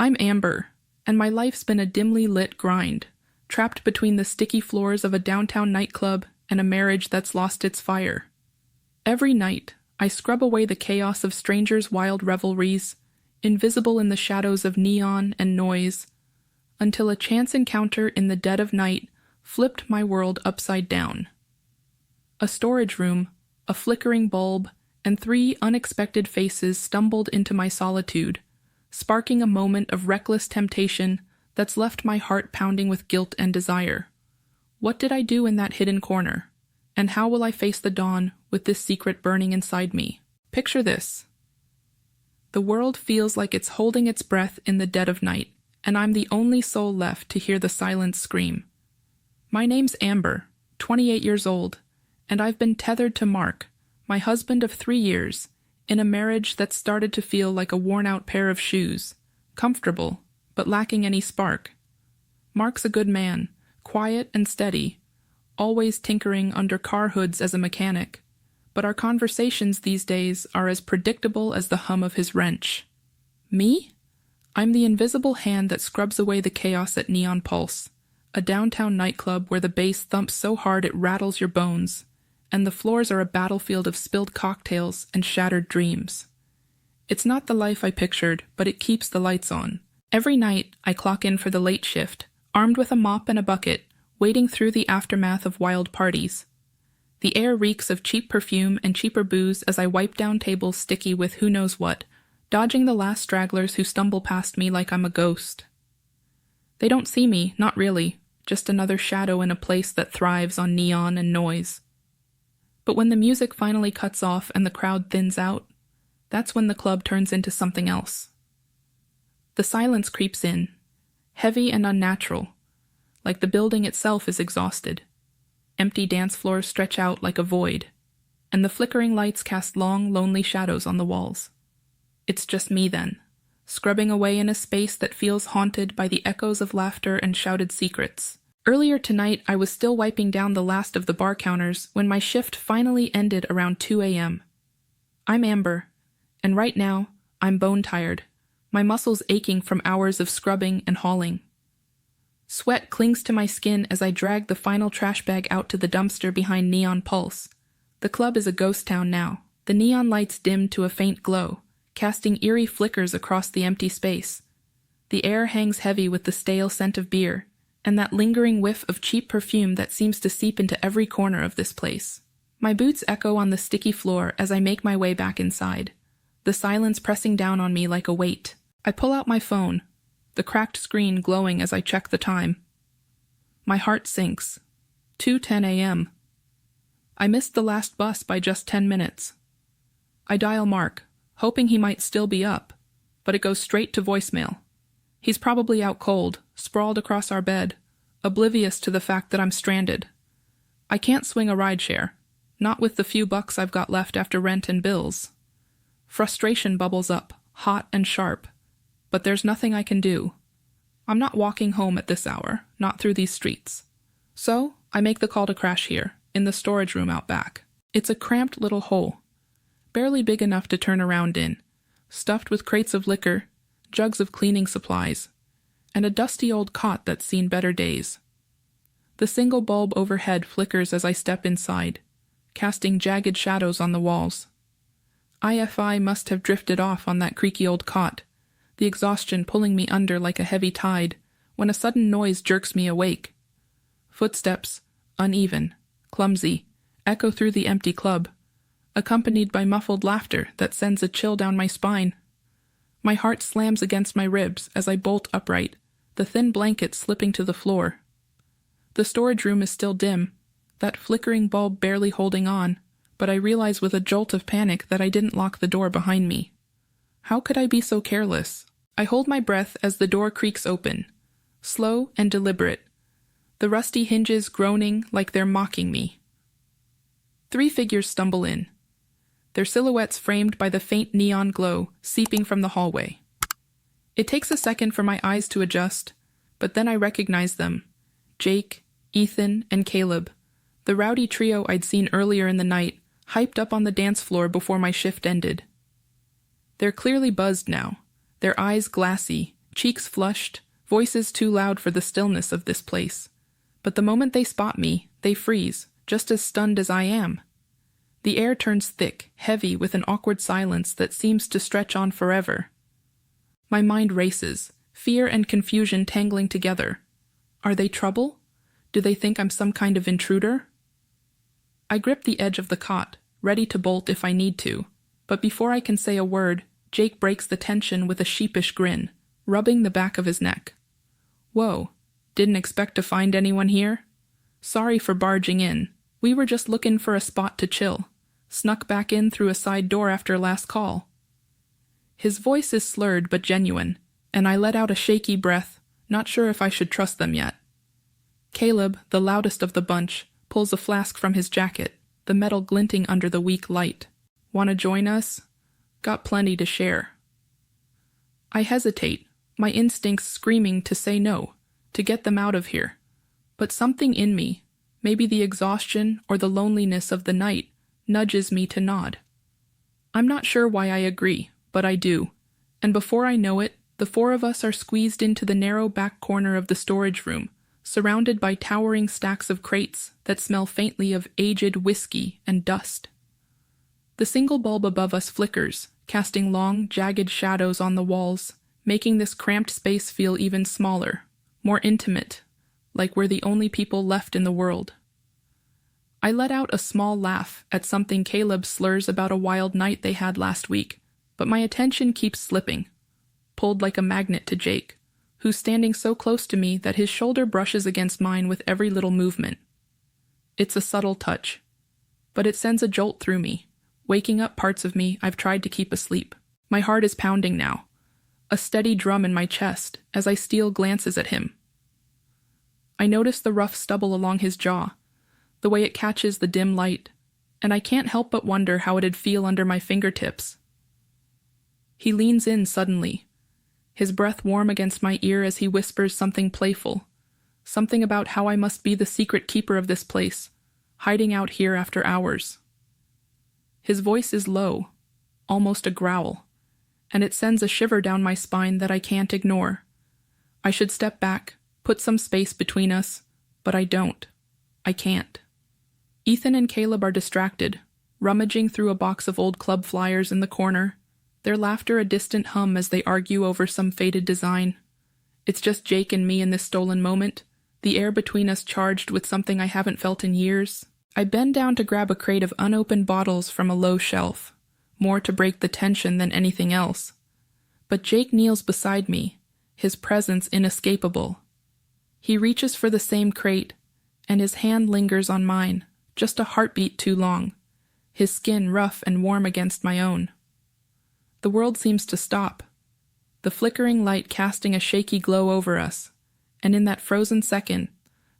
I'm Amber, and my life's been a dimly lit grind, trapped between the sticky floors of a downtown nightclub and a marriage that's lost its fire. Every night, I scrub away the chaos of strangers' wild revelries, invisible in the shadows of neon and noise, until a chance encounter in the dead of night flipped my world upside down. A storage room, a flickering bulb, and 3 unexpected faces stumbled into my solitude, sparking a moment of reckless temptation that's left my heart pounding with guilt and desire. What did I do in that hidden corner? And how will I face the dawn with this secret burning inside me? Picture this. The world feels like it's holding its breath in the dead of night, and I'm the only soul left to hear the silence scream. My name's Amber, 28 years old, and I've been tethered to Mark, my husband of 3 years, in a marriage that started to feel like a worn-out pair of shoes, comfortable, but lacking any spark. Mark's a good man, quiet and steady, always tinkering under car hoods as a mechanic, but our conversations these days are as predictable as the hum of his wrench. Me? I'm the invisible hand that scrubs away the chaos at Neon Pulse, a downtown nightclub where the bass thumps so hard it rattles your bones, and the floors are a battlefield of spilled cocktails and shattered dreams. It's not the life I pictured, but it keeps the lights on. Every night, I clock in for the late shift, armed with a mop and a bucket, wading through the aftermath of wild parties. The air reeks of cheap perfume and cheaper booze as I wipe down tables sticky with who knows what, dodging the last stragglers who stumble past me like I'm a ghost. They don't see me, not really, just another shadow in a place that thrives on neon and noise. But when the music finally cuts off and the crowd thins out, that's when the club turns into something else. The silence creeps in, heavy and unnatural, like the building itself is exhausted. Empty dance floors stretch out like a void, and the flickering lights cast long, lonely shadows on the walls. It's just me then, scrubbing away in a space that feels haunted by the echoes of laughter and shouted secrets. Earlier tonight, I was still wiping down the last of the bar counters when my shift finally ended around 2 a.m. I'm Amber, and right now, I'm bone-tired, my muscles aching from hours of scrubbing and hauling. Sweat clings to my skin as I drag the final trash bag out to the dumpster behind Neon Pulse. The club is a ghost town now, the neon lights dim to a faint glow, casting eerie flickers across the empty space. The air hangs heavy with the stale scent of beer, and that lingering whiff of cheap perfume that seems to seep into every corner of this place. My boots echo on the sticky floor as I make my way back inside, the silence pressing down on me like a weight. I pull out my phone, the cracked screen glowing as I check the time. My heart sinks. 2:10 a.m. I missed the last bus by just 10 minutes. I dial Mark, hoping he might still be up, but it goes straight to voicemail. He's probably out cold, sprawled across our bed, oblivious to the fact that I'm stranded. I can't swing a rideshare, not with the few bucks I've got left after rent and bills. Frustration bubbles up, hot and sharp, but there's nothing I can do. I'm not walking home at this hour, not through these streets. So, I make the call to crash here, in the storage room out back. It's a cramped little hole, barely big enough to turn around in, stuffed with crates of liquor, jugs of cleaning supplies, and a dusty old cot that's seen better days. The single bulb overhead flickers as I step inside, casting jagged shadows on the walls. IFI must have drifted off on that creaky old cot, the exhaustion pulling me under like a heavy tide, when a sudden noise jerks me awake. Footsteps, uneven, clumsy, echo through the empty club, accompanied by muffled laughter that sends a chill down my spine. My heart slams against my ribs as I bolt upright, the thin blanket slipping to the floor. The storage room is still dim, that flickering bulb barely holding on, but I realize with a jolt of panic that I didn't lock the door behind me. How could I be so careless? I hold my breath as the door creaks open, slow and deliberate, the rusty hinges groaning like they're mocking me. 3 figures stumble in, their silhouettes framed by the faint neon glow seeping from the hallway. It takes a second for my eyes to adjust, but then I recognize them. Jake, Ethan, and Caleb, the rowdy trio I'd seen earlier in the night, hyped up on the dance floor before my shift ended. They're clearly buzzed now, their eyes glassy, cheeks flushed, voices too loud for the stillness of this place. But the moment they spot me, they freeze, just as stunned as I am. The air turns thick, heavy with an awkward silence that seems to stretch on forever. My mind races, fear and confusion tangling together. Are they trouble? Do they think I'm some kind of intruder? I grip the edge of the cot, ready to bolt if I need to, but before I can say a word, Jake breaks the tension with a sheepish grin, rubbing the back of his neck. Whoa, didn't expect to find anyone here? Sorry for barging in. We were just looking for a spot to chill. Snuck back in through a side door after last call. His voice is slurred but genuine, and I let out a shaky breath, not sure if I should trust them yet. Caleb, the loudest of the bunch, pulls a flask from his jacket, the metal glinting under the weak light. Wanna join us? Got plenty to share. I hesitate, my instincts screaming to say no, to get them out of here. But something in me, maybe the exhaustion or the loneliness of the night, nudges me to nod. I'm not sure why I agree, but I do, and before I know it, the four of us are squeezed into the narrow back corner of the storage room, surrounded by towering stacks of crates that smell faintly of aged whiskey and dust. The single bulb above us flickers, casting long, jagged shadows on the walls, making this cramped space feel even smaller, more intimate, like we're the only people left in the world. I let out a small laugh at something Caleb slurs about a wild night they had last week, but my attention keeps slipping, pulled like a magnet to Jake, who's standing so close to me that his shoulder brushes against mine with every little movement. It's a subtle touch, but it sends a jolt through me, waking up parts of me I've tried to keep asleep. My heart is pounding now, a steady drum in my chest as I steal glances at him. I notice the rough stubble along his jaw, the way it catches the dim light, and I can't help but wonder how it'd feel under my fingertips. He leans in suddenly, his breath warm against my ear as he whispers something playful, something about how I must be the secret keeper of this place, hiding out here after hours. His voice is low, almost a growl, and it sends a shiver down my spine that I can't ignore. I should step back, put some space between us, but I don't. I can't. Ethan and Caleb are distracted, rummaging through a box of old club flyers in the corner, their laughter a distant hum as they argue over some faded design. It's just Jake and me in this stolen moment, the air between us charged with something I haven't felt in years. I bend down to grab a crate of unopened bottles from a low shelf, more to break the tension than anything else. But Jake kneels beside me, his presence inescapable. He reaches for the same crate, and his hand lingers on mine, just a heartbeat too long, his skin rough and warm against my own. The world seems to stop, the flickering light casting a shaky glow over us, and in that frozen second,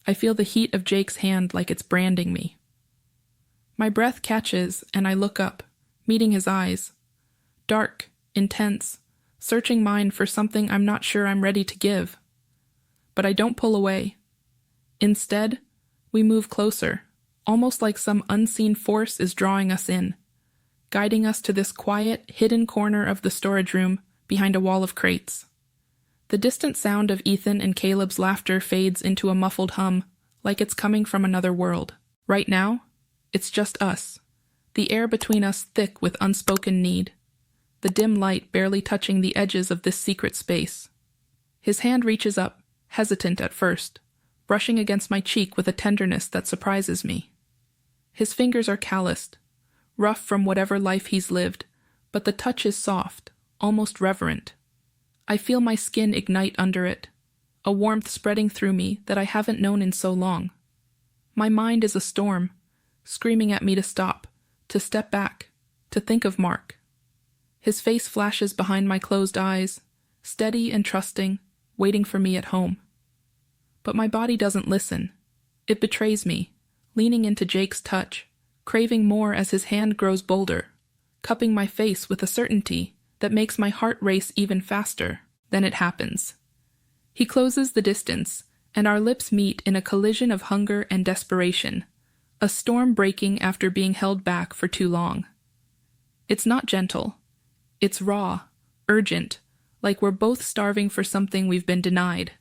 I feel the heat of Jake's hand like it's branding me. My breath catches, and I look up, meeting his eyes. Dark, intense, searching mine for something I'm not sure I'm ready to give. But I don't pull away. Instead, we move closer, almost like some unseen force is drawing us in, guiding us to this quiet, hidden corner of the storage room behind a wall of crates. The distant sound of Ethan and Caleb's laughter fades into a muffled hum, like it's coming from another world. Right now, it's just us, the air between us thick with unspoken need, the dim light barely touching the edges of this secret space. His hand reaches up, hesitant at first, brushing against my cheek with a tenderness that surprises me. His fingers are calloused, rough from whatever life he's lived, but the touch is soft, almost reverent. I feel my skin ignite under it, a warmth spreading through me that I haven't known in so long. My mind is a storm, screaming at me to stop, to step back, to think of Mark. His face flashes behind my closed eyes, steady and trusting, waiting for me at home. But my body doesn't listen. It betrays me, leaning into Jake's touch, craving more as his hand grows bolder, cupping my face with a certainty that makes my heart race even faster. Then it happens. He closes the distance, and our lips meet in a collision of hunger and desperation, a storm breaking after being held back for too long. It's not gentle. It's raw, urgent, like we're both starving for something we've been denied.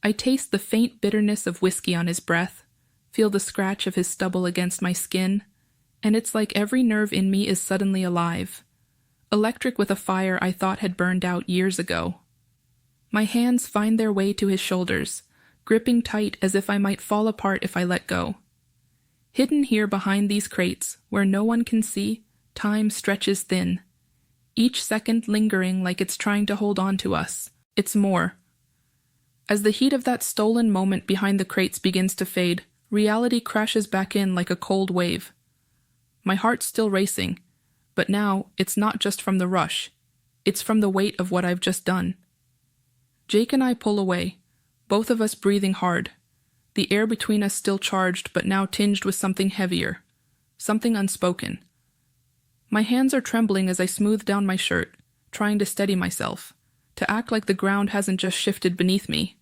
I taste the faint bitterness of whiskey on his breath, feel the scratch of his stubble against my skin, and it's like every nerve in me is suddenly alive, electric with a fire I thought had burned out years ago. My hands find their way to his shoulders, gripping tight as if I might fall apart if I let go. Hidden here behind these crates, where no one can see, time stretches thin, each second lingering like it's trying to hold on to us. It's more. As the heat of that stolen moment behind the crates begins to fade, reality crashes back in like a cold wave. My heart's still racing, but now it's not just from the rush. It's from the weight of what I've just done. Jake and I pull away, both of us breathing hard, the air between us still charged but now tinged with something heavier, something unspoken. My hands are trembling as I smooth down my shirt, trying to steady myself, to act like the ground hasn't just shifted beneath me.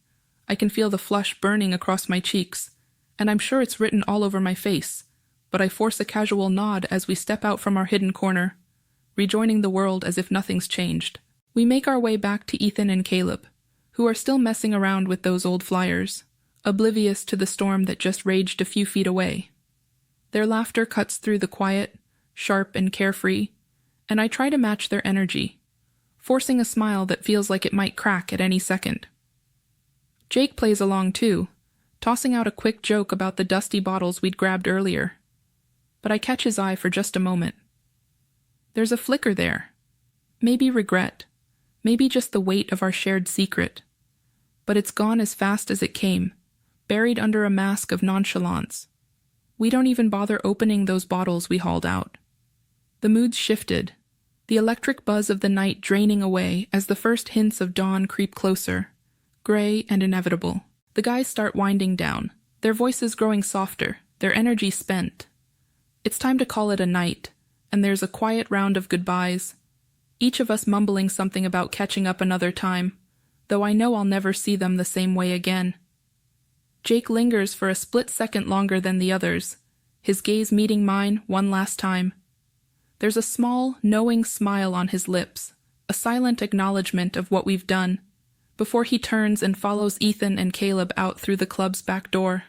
I can feel the flush burning across my cheeks, and I'm sure it's written all over my face, but I force a casual nod as we step out from our hidden corner, rejoining the world as if nothing's changed. We make our way back to Ethan and Caleb, who are still messing around with those old flyers, oblivious to the storm that just raged a few feet away. Their laughter cuts through the quiet, sharp and carefree, and I try to match their energy, forcing a smile that feels like it might crack at any second. Jake plays along too, tossing out a quick joke about the dusty bottles we'd grabbed earlier. But I catch his eye for just a moment. There's a flicker there. Maybe regret. Maybe just the weight of our shared secret. But it's gone as fast as it came, buried under a mask of nonchalance. We don't even bother opening those bottles we hauled out. The mood's shifted, the electric buzz of the night draining away as the first hints of dawn creep closer, gray and inevitable. The guys start winding down, their voices growing softer, their energy spent. It's time to call it a night, and there's a quiet round of goodbyes, each of us mumbling something about catching up another time, though I know I'll never see them the same way again. Jake lingers for a split second longer than the others, his gaze meeting mine one last time. There's a small, knowing smile on his lips, a silent acknowledgement of what we've done, before he turns and follows Ethan and Caleb out through the club's back door.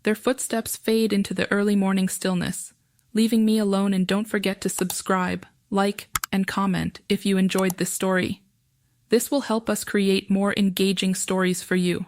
Their footsteps fade into the early morning stillness, leaving me alone. And don't forget to subscribe, like, and comment if you enjoyed this story. This will help us create more engaging stories for you.